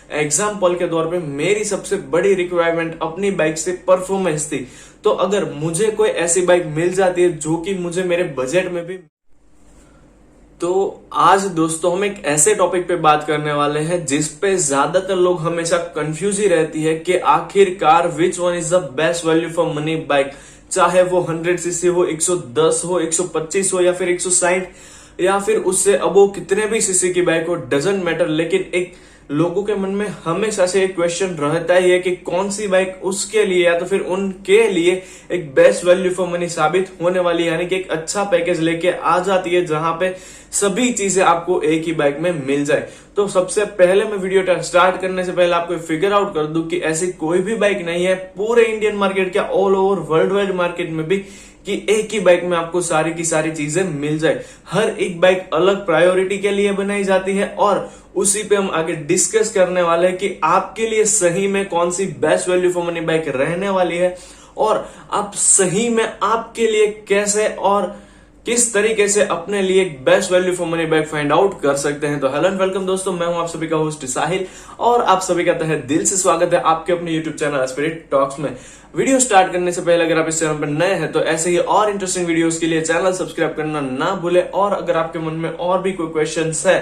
Example के तौर पे मेरी सबसे बड़ी रिक्वायरमेंट अपनी बाइक से परफॉर्मेंस थी। तो अगर मुझे कोई ऐसी बाइक मिल जाती है जो कि मुझे मेरे बजट में भी, तो आज दोस्तों हम एक ऐसे टॉपिक पे बात करने वाले हैं जिस पे ज्यादातर लोग हमेशा कंफ्यूज ही रहती है कि आखिरकार which one is the best value for money bike. चाहे वो 100 सीसी हो, 110 हो, 125 हो या फिर 160 या फिर उससे अबो कितने भी सीसी की बाइक हो, डजंट मैटर। लेकिन एक लोगों के मन में हमेशा से एक क्वेश्चन रहता ही है कि कौन सी बाइक उसके लिए या तो फिर उनके लिए एक बेस्ट वैल्यू फॉर मनी साबित होने वाली है, यानी कि एक अच्छा पैकेज लेके आ जाती है जहां पे सभी चीजें आपको एक ही बाइक में मिल जाए। तो सबसे पहले मैं वीडियो स्टार्ट करने से पहले आपको फिगर आउट कर दूं कि ऐसी कोई भी बाइक नहीं है पूरे इंडियन मार्केट क्या all over world wide market में भी कि एक ही बाइक में आपको सारी की सारी चीजें मिल जाए। हर एक बाइक अलग प्रायोरिटी के लिए बनाई जाती है और उसी पे हम आगे डिस्कस करने वाले हैं कि आपके लिए सही में कौन सी best value for money bike रहने वाली है और आप सही में आपके लिए कैसे और किस तरीके से अपने लिए एक best value for money bike find out कर सकते हैं। तो हेलो एंड वेलकम दोस्तों, मैं हूं आप सभी का होस्ट साहिल और आप सभी का तहे दिल से स्वागत है आपके अपने यूट्यूब चैनल स्पिरिट टॉक्स में। वीडियो स्टार्ट करने से पहले अगर आप इस चैनल पर नए हैं तो ऐसे ही और इंटरेस्टिंग वीडियोस के लिए चैनल सब्सक्राइब करना ना भूले और अगर आपके मन में और भी कोई क्वेश्चन है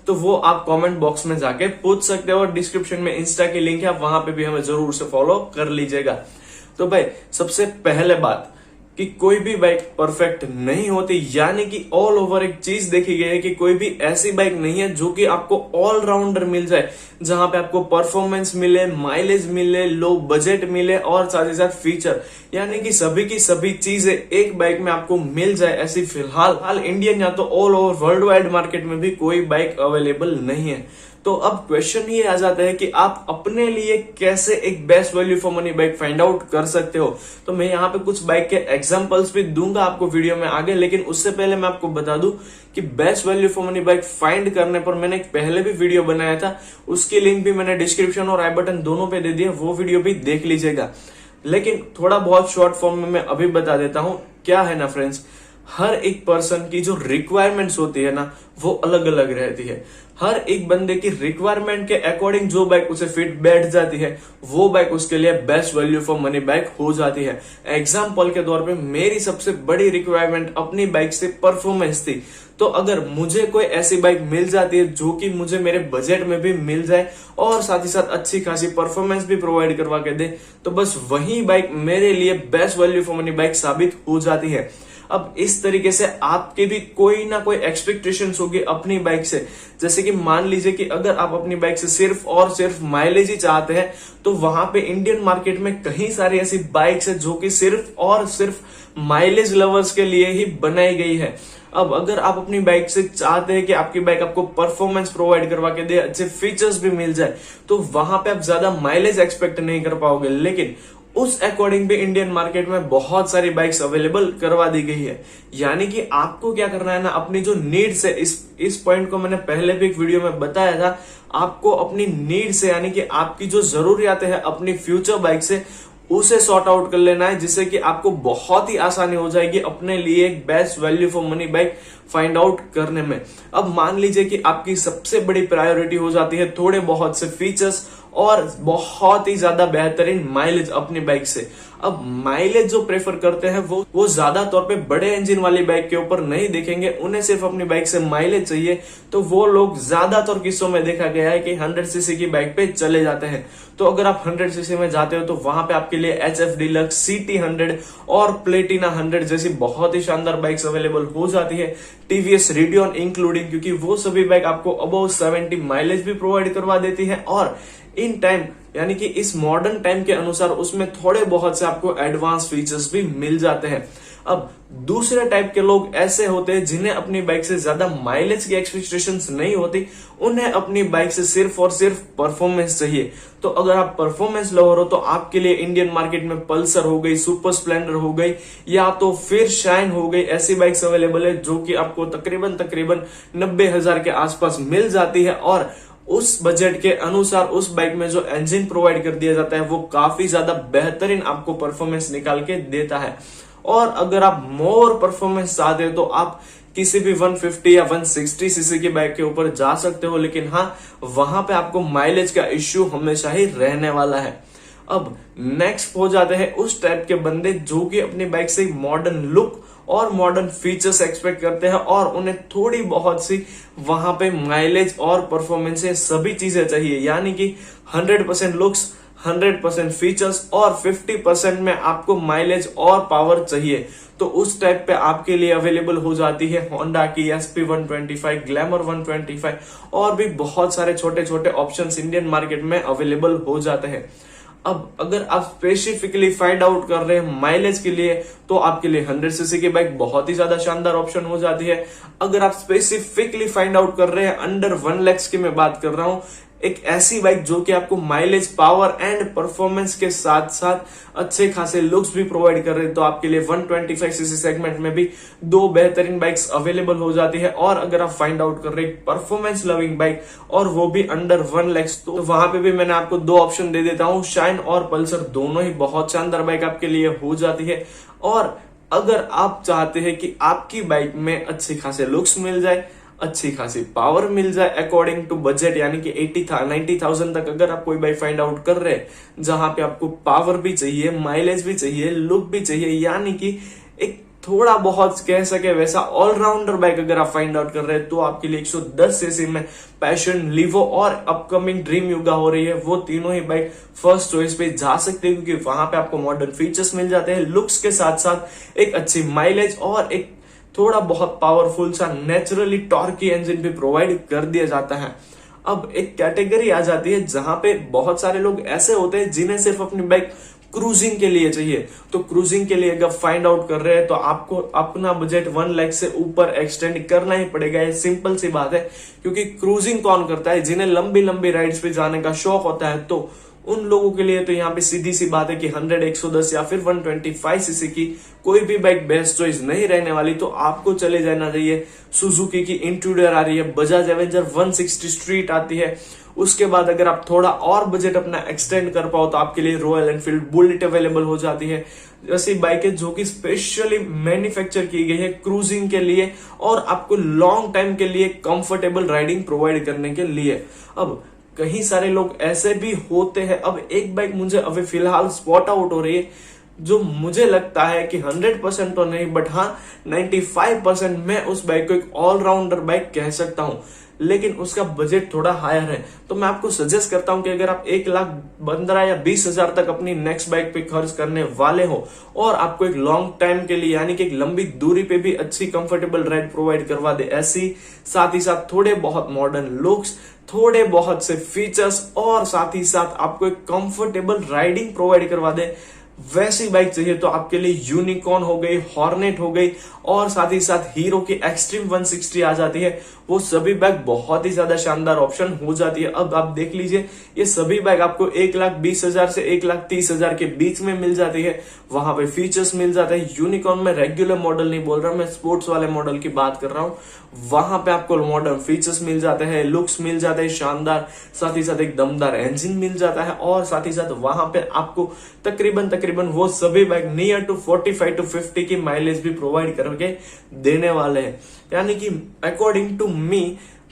तो वो आप कमेंट बॉक्स में जाके पूछ सकते हो और डिस्क्रिप्शन में इंस्टा की लिंक है, आप वहां पे भी हमें जरूर से फॉलो कर लीजिएगा। तो भाई सबसे पहले बात कि कोई भी बाइक परफेक्ट नहीं होती, यानी कि ऑल ओवर एक चीज देखी गई है कि कोई भी ऐसी बाइक नहीं है जो कि आपको ऑलराउंडर मिल जाए, जहां पे आपको परफॉर्मेंस मिले, माइलेज मिले, लो बजट मिले और साथ ही साथ फीचर, यानी कि सभी की सभी चीजें एक बाइक में आपको मिल जाए। ऐसी फिलहाल इंडियन या तो all over world wide market में भी कोई बाइक अवेलेबल नहीं है। तो अब क्वेश्चन ये आ जाता है कि आप अपने लिए कैसे एक best value for money bike find out कर सकते हो। तो मैं यहाँ पे कुछ बाइक के एग्जांपल्स भी दूंगा आपको वीडियो में आगे, लेकिन उससे पहले मैं आपको बता दूं कि best value for money bike find करने पर मैंने एक पहले भी वीडियो बनाया था, उसकी लिंक भी मैंने डिस्क्रिप्शन और आई बटन दोनों पे दे दिया, वो वीडियो भी देख लीजिएगा। लेकिन थोड़ा बहुत शॉर्ट फॉर्म में मैं अभी बता देता हूं। क्या है ना फ्रेंड्स, हर एक पर्सन की जो रिक्वायरमेंट्स होती है ना वो अलग अलग रहती है। हर एक बंदे की रिक्वायरमेंट के अकॉर्डिंग जो बाइक उसे फिट बैठ जाती है वो बाइक उसके लिए best value for money bike हो जाती है। एग्जाम्पल के तौर पे मेरी सबसे बड़ी रिक्वायरमेंट अपनी बाइक से परफॉर्मेंस थी। तो अगर मुझे कोई ऐसी बाइक मिल जाती है जो कि मुझे मेरे बजट में भी मिल जाए और साथ ही साथ अच्छी खासी परफॉर्मेंस भी प्रोवाइड करवा के दे, तो बस वही बाइक मेरे लिए best value for money bike साबित हो जाती है। अब इस तरीके से आपके भी कोई ना कोई एक्सपेक्टेशंस होगी अपनी बाइक से। जैसे कि मान लीजिए कि अगर आप अपनी बाइक से सिर्फ और सिर्फ माइलेज ही चाहते हैं तो वहां पे इंडियन मार्केट में कई सारी ऐसी बाइक्स है जो कि सिर्फ और सिर्फ माइलेज लवर्स के लिए ही बनाई गई है। अब अगर आप अपनी बाइक से चाहते हैं कि आपकी बाइक आपको परफॉर्मेंस प्रोवाइड करवा के दे, अच्छे फीचर्स भी मिल जाए, तो वहां पे आप ज्यादा माइलेज एक्सपेक्ट नहीं कर पाओगे। लेकिन उस अकॉर्डिंग भी इंडियन मार्केट में बहुत सारी बाइक्स अवेलेबल करवा दी गई है। यानी कि आपको क्या करना है ना, अपनी जो नीड्स है, इस पॉइंट को मैंने पहले भी एक वीडियो में बताया था, आपको अपनी नीड से यानी कि आपकी जो जरूरियातें हैं अपनी फ्यूचर बाइक से उसे सॉर्ट आउट कर लेना है, जिससे कि आपको बहुत ही आसानी हो जाएगी अपने लिए एक best value for money bike find out करने में। अब मान लीजिए कि आपकी सबसे बड़ी प्रायोरिटी हो जाती है थोड़े बहुत से फीचर्स और बहुत ही ज्यादा बेहतरीन माइलेज अपनी बाइक से। अब माइलेज जो प्रेफर करते हैं वो ज्यादा तौर पे बड़े इंजन वाली बाइक के ऊपर नहीं देखेंगे, उन्हें सिर्फ अपनी बाइक से माइलेज चाहिए। तो वो लोग ज्यादातर किस्सों में देखा गया है कि 100 सीसी की बाइक पे चले जाते हैं। तो अगर आप 100 सीसी में जाते हो तो वहां पे आपके लिए HF डीलक्स, CT 100 और प्लेटिना 100 जैसी बहुत ही शानदार बाइक्स अवेलेबल हो जाती है, TVS रेडियन इंक्लूडिंग, क्योंकि वो सभी बाइक आपको अबव 70 माइलेज भी प्रोवाइड करवा देती है और इन टाइम यानी कि इस मॉडर्न टाइम के अनुसार उसमें थोड़े बहुत से आपको एडवांस फीचर्स भी मिल जाते हैं। अब दूसरे टाइप के लोग ऐसे होते हैं जिन्हें अपनी बाइक से ज्यादा माइलेज की एक्सपेक्टेशंस नहीं होती, उन्हें अपनी बाइक से सिर्फ और सिर्फ परफॉर्मेंस चाहिए। तो अगर आप परफॉर्मेंस लवर हो तो आपके लिए इंडियन मार्केट में पल्सर हो गई, सुपर स्प्लेंडर हो गई या तो फिर शाइन हो गई, ऐसी बाइक्स अवेलेबल है जो कि आपको तकरीबन 90,000 के आसपास मिल जाती है और उस बजट के अनुसार उस बाइक में जो इंजन प्रोवाइड कर दिया जाता है वो काफी ज्यादा बेहतरीन आपको परफॉर्मेंस निकाल के देता है। और अगर आप मोर परफॉर्मेंस चाहते हो तो आप किसी भी 150 या 160 सीसी की बाइक के ऊपर जा सकते हो, लेकिन हाँ वहां पे आपको माइलेज का इश्यू हमेशा ही रहने वाला है। अब नेक्स्ट हो जाते हैं उस टाइप के बंदे जो कि अपनी बाइक से मॉडर्न लुक और मॉडर्न फीचर्स एक्सपेक्ट करते हैं और उन्हें थोड़ी बहुत सी वहां पे माइलेज और परफॉर्मेंस सभी चीजें चाहिए, यानी कि 100% लुक्स, 100% फीचर्स और 50% में आपको माइलेज और पावर चाहिए। तो उस टाइप पे आपके लिए अवेलेबल हो जाती है होंडा की SP 125, ग्लैमर 125 और भी बहुत सारे छोटे छोटे ऑप्शंस इंडियन मार्केट में अवेलेबल हो जाते हैं। अब अगर आप स्पेसिफिकली फाइंड आउट कर रहे हैं माइलेज के लिए, तो आपके लिए 100 सीसी की बाइक बहुत ही ज्यादा शानदार ऑप्शन हो जाती है। अगर आप स्पेसिफिकली फाइंड आउट कर रहे हैं अंडर 1 लाख की मैं बात कर रहा हूं, एक ऐसी बाइक जो कि आपको माइलेज, पावर एंड परफॉर्मेंस के साथ साथ अच्छे खासे लुक्स भी प्रोवाइड कर रहे हैं, तो आपके लिए 125 सीसी सेगमेंट में भी 2 बेहतरीन बाइक्स अवेलेबल हो जाती है। और अगर आप फाइंड आउट कर रहे हैं परफॉर्मेंस लविंग बाइक और वो भी अंडर 1 लाख, तो वहां पे भी मैंने आपको 2 ऑप्शन दे देता हूं, शाइन और पल्सर, दोनों ही बहुत शानदार बाइक आपके लिए हो जाती है। और अगर आप चाहते हैं कि आपकी बाइक में अच्छी खासे लुक्स मिल जाए, अच्छी खासी पावर मिल जाए अकॉर्डिंग टू बजट, यानी कि 90,000 तक अगर आप कोई बाइक फाइंड आउट कर रहे हैं जहां पे आपको पावर भी चाहिए, माइलेज भी चाहिए, लुक भी चाहिए, यानी कि एक थोड़ा बहुत कह सके वैसा ऑलराउंडर बाइक अगर आप फाइंड आउट कर रहे हैं, तो आपके लिए 110 सीसी में पैशन, लीवो और अपकमिंग ड्रीम युगा हो रही है, वो तीनों ही बाइक फर्स्ट चॉइस पे जा सकते हैं, क्योंकि वहां पे आपको मॉडर्न फीचर्स मिल जाते हैं, लुक्स के साथ साथ एक अच्छी माइलेज और एक थोड़ा बहुत पावरफुल सा नेचुरली टॉर्की इंजन भी प्रोवाइड कर दिया जाता है। अब एक कैटेगरी आ जाती है जहां पे बहुत सारे लोग ऐसे होते हैं जिन्हें सिर्फ अपनी बाइक क्रूजिंग के लिए चाहिए। तो क्रूजिंग के लिए अगर फाइंड आउट कर रहे हैं तो आपको अपना बजट 1 लाख से ऊपर एक्सटेंड करना ही पड़ेगा, ये सिंपल सी बात है। क्योंकि क्रूजिंग कौन करता है, जिन्हें लंबी लंबी राइड्स पे जाने का शौक होता है, तो उन लोगों के लिए तो यहाँ पे सीधी सी बात है कि 100, 110 या फिर 125 सीसी की कोई भी बाइक बेस्ट चॉइस नहीं रहने वाली। तो आपको चले जाना चाहिए सुजुकी की इंट्रूडर आ रही है, बजाज एवेंजर 160 स्ट्रीट आती है। उसके बाद अगर आप थोड़ा और बजट अपना एक्सटेंड कर पाओ तो आपके लिए रॉयल एनफील्ड बुलेट अवेलेबल हो जाती है। ऐसी बाइकें जो कि स्पेशली मैन्युफैक्चर की गई है क्रूजिंग के लिए और आपको लॉन्ग टाइम के लिए कंफर्टेबल राइडिंग प्रोवाइड करने के लिए। अब कई सारे लोग ऐसे भी होते हैं, अब एक बाइक मुझे अभी फिलहाल स्पॉट आउट हो रही है जो मुझे लगता है कि 100% तो नहीं, बट हाँ 95% मैं उस बाइक को एक ऑलराउंडर बाइक कह सकता हूं, लेकिन उसका बजट थोड़ा हायर है। तो मैं आपको सजेस्ट करता हूं कि अगर आप 1,15,000 या 20,000 तक अपनी नेक्स्ट बाइक पे खर्च करने वाले हो और आपको एक लॉन्ग टाइम के लिए, यानी कि एक लंबी दूरी पे भी अच्छी कंफर्टेबल राइड प्रोवाइड करवा दे ऐसी, साथ ही साथ थोड़े बहुत मॉडर्न लुक्स, थोड़े बहुत से फीचर्स और साथ ही साथ आपको एक कंफर्टेबल राइडिंग प्रोवाइड करवा दे, वैसी बाइक चाहिए तो आपके लिए यूनिकॉर्न हो गई, हॉर्नेट हो गई और साथ ही साथ हीरो की एक्सट्रीम 160 आ जाती है। वो सभी बाइक बहुत ही ज्यादा शानदार ऑप्शन हो जाती है। अब आप देख लीजिए, ये सभी बाइक आपको 1,20,000 से 1,30,000 के बीच में मिल जाती है। वहां पे फीचर्स मिल जाते हैं। यूनिकॉर्न में रेगुलर मॉडल नहीं बोल रहा, मैं स्पोर्ट्स वाले मॉडल की बात कर रहा हूँ। वहां पे आपको मॉडर्न फीचर्स मिल जाते हैं, लुक्स मिल जाते हैं शानदार, साथ ही साथ एक दमदार इंजन मिल जाता है और साथ ही साथ वहां पे आपको तकरीबन वो सभी बाइक नियर टू 45 to 50 की माइलेज भी प्रोवाइड करके देने वाले हैं। यानी कि अकॉर्डिंग टू मी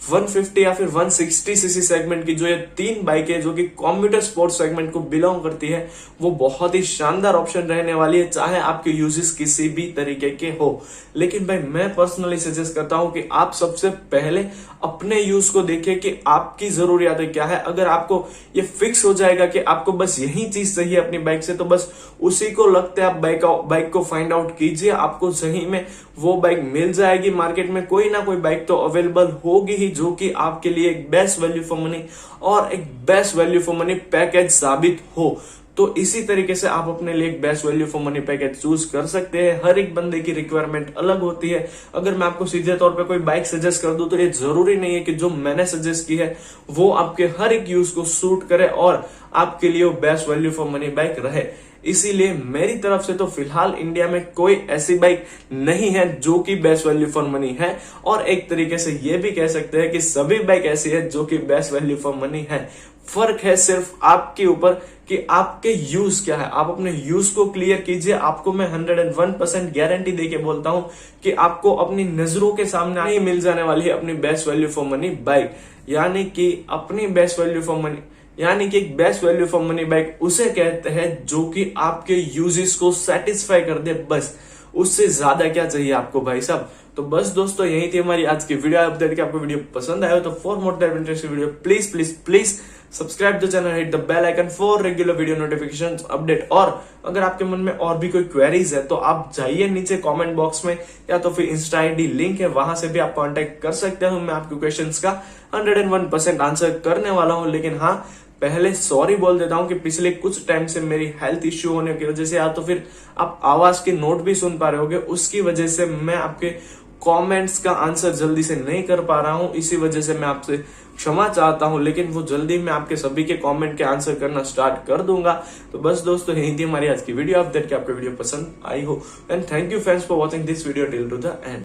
150 या फिर 160 सीसी सेगमेंट की जो ये 3 बाइकें जो कि कम्यूटर स्पोर्ट्स सेगमेंट को बिलोंग करती है, वो बहुत ही शानदार ऑप्शन रहने वाली है, चाहे आपके यूजेस किसी भी तरीके के हो। लेकिन भाई मैं पर्सनली सजेस्ट करता हूं कि आप सबसे पहले अपने यूज को देखिए कि आपकी जरूरियातें क्या है। अगर आपको ये फिक्स हो जाएगा कि आपको बस यही चीज चाहिए अपनी बाइक से, तो बस उसी को लगते आप बाइक को फाइंड आउट कीजिए, आपको सही में वो बाइक मिल जाएगी। मार्केट में कोई ना कोई बाइक तो अवेलेबल होगी ही जो कि आपके लिए एक बेस्ट वैल्यू फॉर मनी और एक best value for money package साबित हो। तो इसी तरीके से आप अपने लिए एक best value for money package choose कर सकते हैं। हर एक बंदे की रिक्वायरमेंट अलग होती है। अगर मैं आपको सीधे तौर पे कोई बाइक सजेस्ट कर दूं तो ये जरूरी नहीं है कि जो मैंने सजेस्ट की है वो आपके हर एक यूज को सूट करे और आपके लिए वो best value for money bike रहे। इसीलिए मेरी तरफ से तो फिलहाल इंडिया में कोई ऐसी बाइक नहीं है जो कि बेस्ट वैल्यू फॉर मनी है, और एक तरीके से ये भी कह सकते हैं कि सभी बाइक ऐसी है जो कि बेस्ट वैल्यू फॉर मनी है। फर्क है सिर्फ आपके ऊपर कि आपके यूज क्या है। आप अपने यूज को क्लियर कीजिए। आपको मैं 101% गारंटी देके बोलता हूं कि आपको अपनी नजरों के सामने मिल जाने वाली है अपनी best value for money bike. यानी कि अपनी बेस्ट वैल्यू फॉर मनी, यानी कि एक best value for money bike उसे कहते हैं जो कि आपके यूजेस को सेटिस्फाई कर दे, बस उससे ज्यादा क्या चाहिए आपको भाई साहब। तो बस दोस्तों यही थी हमारी आज की वीडियो। अपडेट की आपको वीडियो पसंद आया हो तो for more type interesting video please please please subscribe the channel, hit the bell icon for regular video notification update. और अगर आपके मन में और भी कोई क्वेरीज है तो आप जाइए नीचे कमेंट बॉक्स में, या तो फिर इंस्टा आईडी लिंक है, वहां से भी आप कांटेक्ट कर सकते हो। मैं आपके क्वेश्चंस का 101% आंसर करने वाला हूं। लेकिन हाँ, पहले सॉरी बोल देता हूं कि पिछले कुछ टाइम से मेरी हेल्थ इश्यू होने की वजह से, या तो फिर आप आवाज के नोट भी सुन पा रहे होगे, उसकी वजह से मैं आपके कमेंट्स का आंसर जल्दी से नहीं कर पा रहा हूं। इसी वजह से मैं आपसे क्षमा चाहता हूं, लेकिन वो जल्दी मैं आपके सभी के कमेंट के आंसर करना स्टार्ट कर दूंगा। तो बस दोस्तों यही थी हमारी आज की वीडियो। आप देख के आपको वीडियो पसंद आई हो, and thank you friends for watching this video till two the end.